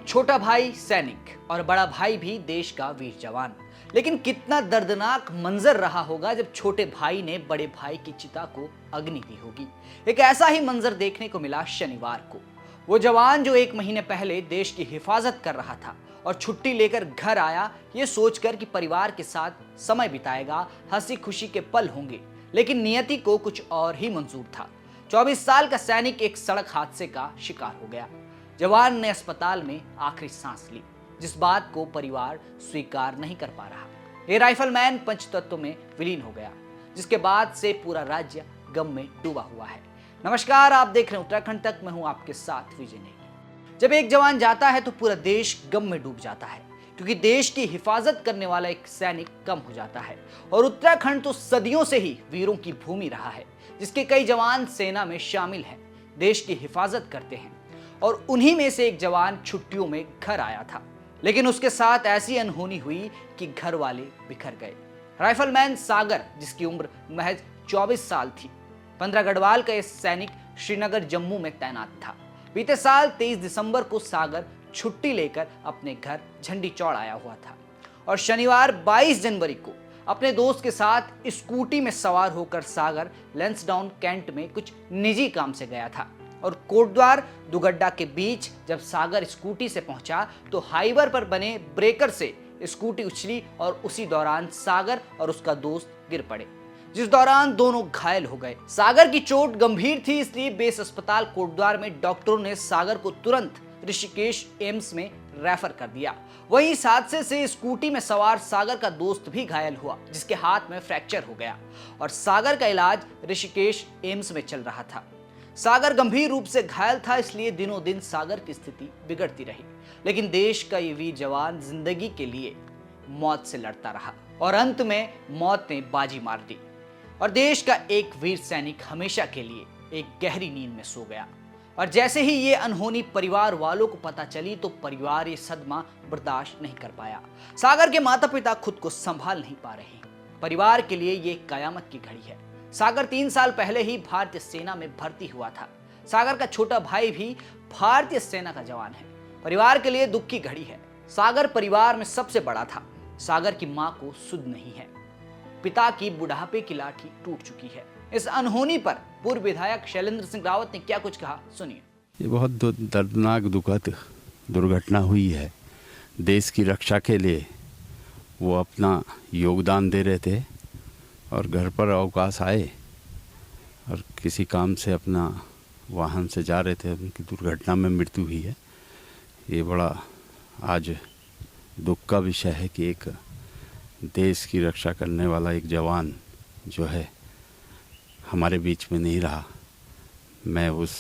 छोटा भाई सैनिक और बड़ा भाई भी देश का वीर जवान। लेकिन कितना दर्दनाक मंजर रहा होगा जब छोटे भाई ने बड़े भाई की चिता को अग्नि दी होगी। एक ऐसा ही मंजर देखने को मिला शनिवार को। वो जवान जो 1 महीने पहले देश की हिफाजत कर रहा था और छुट्टी लेकर घर आया ये सोचकर कि परिवार के साथ समय बिताएगा, हंसी खुशी के पल होंगे, लेकिन नियति को कुछ और ही मंजूर था। 24 साल का सैनिक एक सड़क हादसे का शिकार हो गया। जवान ने अस्पताल में आखिरी सांस ली, जिस बात को परिवार स्वीकार नहीं कर पा रहा। ये राइफलमैन पंचतत्व में विलीन हो गया, जिसके बाद से पूरा राज्य गम में डूबा हुआ है। नमस्कार, आप देख रहे हैं उत्तराखंड तक, मैं हूं आपके साथ विजय नेगी। जब एक जवान जाता है तो पूरा देश गम में डूब जाता है, क्योंकि देश की हिफाजत करने वाला एक सैनिक कम हो जाता है। और उत्तराखंड तो सदियों से ही वीरों की भूमि रहा है, जिसके कई जवान सेना में शामिल हैं, देश की हिफाजत करते हैं। और उन्हीं में से एक जवान छुट्टियों में घर आया था, लेकिन उसके साथ ऐसी अनहोनी हुई कि घर वाले बिखर गए। राइफलमैन सागर, जिसकी उम्र महज 24 साल थी, 15 गढ़वाल का यह सैनिक श्रीनगर जम्मू में तैनात था। बीते साल 23 दिसंबर को सागर छुट्टी लेकर अपने घर झंडी चौड़ आया हुआ था और शनिवार 22 जनवरी को अपने दोस्त के साथ स्कूटी में सवार होकर सागर लैंसडाउन कैंट में कुछ निजी काम से गया था। और कोटद्वार दुगड्डा के बीच जब सागर स्कूटी से पहुंचा तो हाईवे पर बने ब्रेकर से स्कूटी उछली और उसी दौरान सागर और उसका दोस्त गिर पड़े, जिस दौरान दोनों घायल हो गए। सागर की चोट गंभीर थी, इसलिए बेस अस्पताल कोटद्वार में डॉक्टरों ने सागर को तुरंत ऋषिकेश एम्स में रेफर कर दिया। वहीं इस हादसे से स्कूटी में सवार सागर का दोस्त भी घायल हुआ, जिसके हाथ में फ्रैक्चर हो गया और सागर का इलाज ऋषिकेश एम्स में चल रहा था। सागर गंभीर रूप से घायल था, इसलिए दिनों दिन सागर की स्थिति बिगड़ती रही। लेकिन देश का ये वीर जवान जिंदगी के लिए मौत से लड़ता रहा और अंत में मौत ने बाजी मार दी और देश का एक वीर सैनिक हमेशा के लिए एक गहरी नींद में सो गया। और जैसे ही ये अनहोनी परिवार वालों को पता चली तो परिवार ये सदमा बर्दाश्त नहीं कर पाया। सागर के माता पिता खुद को संभाल नहीं पा रहे। परिवार के लिए ये कयामत की घड़ी है। सागर 3 साल पहले ही भारतीय सेना में भर्ती हुआ था। सागर का छोटा भाई भी भारतीय सेना का जवान है। परिवार के लिए दुख की घड़ी है। सागर परिवार में सबसे बड़ा था। सागर की मां को सुध नहीं है। पिता की बुढ़ापे की लाठी टूट चुकी है। इस अनहोनी पर पूर्व विधायक शैलेंद्र सिंह रावत ने क्या कुछ कहा, सुनिए। ये बहुत दर्दनाक दुखद दुर्घटना हुई है। देश की रक्षा के लिए वो अपना योगदान दे रहे थे और घर पर अवकाश आए और किसी काम से अपना वाहन से जा रहे थे, उनकी दुर्घटना में मृत्यु हुई है। ये बड़ा आज दुख का विषय है कि एक देश की रक्षा करने वाला एक जवान जो है हमारे बीच में नहीं रहा। मैं उस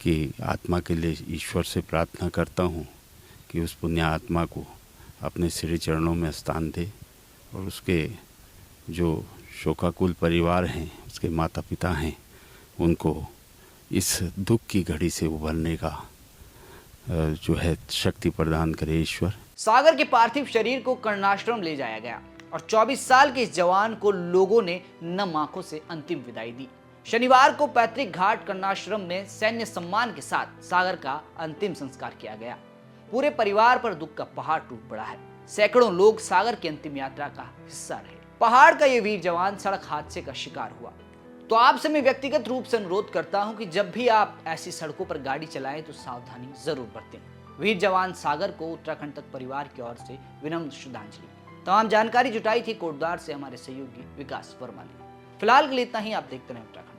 की आत्मा के लिए ईश्वर से प्रार्थना करता हूँ कि उस पुण्य आत्मा को अपने श्री चरणों में स्थान दे और उसके जो शोकाकुल परिवार हैं, उसके माता पिता हैं, उनको इस दुख की घड़ी से उभरने का जो है शक्ति प्रदान करे ईश्वर। सागर के पार्थिव शरीर को कर्णाश्रम ले जाया गया और 24 साल के इस जवान को लोगों ने नम आंखों से अंतिम विदाई दी। शनिवार को पैतृक घाट कर्णाश्रम में सैन्य सम्मान के साथ सागर का अंतिम संस्कार किया गया। पूरे परिवार पर दुख का पहाड़ टूट पड़ा है। सैकड़ों लोग सागर की अंतिम यात्रा का हिस्सा रहे। पहाड़ का ये वीर जवान सड़क हादसे का शिकार हुआ। तो आपसे मैं व्यक्तिगत रूप से अनुरोध करता हूं कि जब भी आप ऐसी सड़कों पर गाड़ी चलाएं तो सावधानी जरूर बरतें। वीर जवान सागर को उत्तराखंड तक परिवार की ओर से विनम्र श्रद्धांजलि। तमाम जानकारी जुटाई थी कोटद्वार से हमारे सहयोगी विकास वर्मा ने। फिलहाल के लिए इतना ही। आप देखते रहें उत्तराखंड।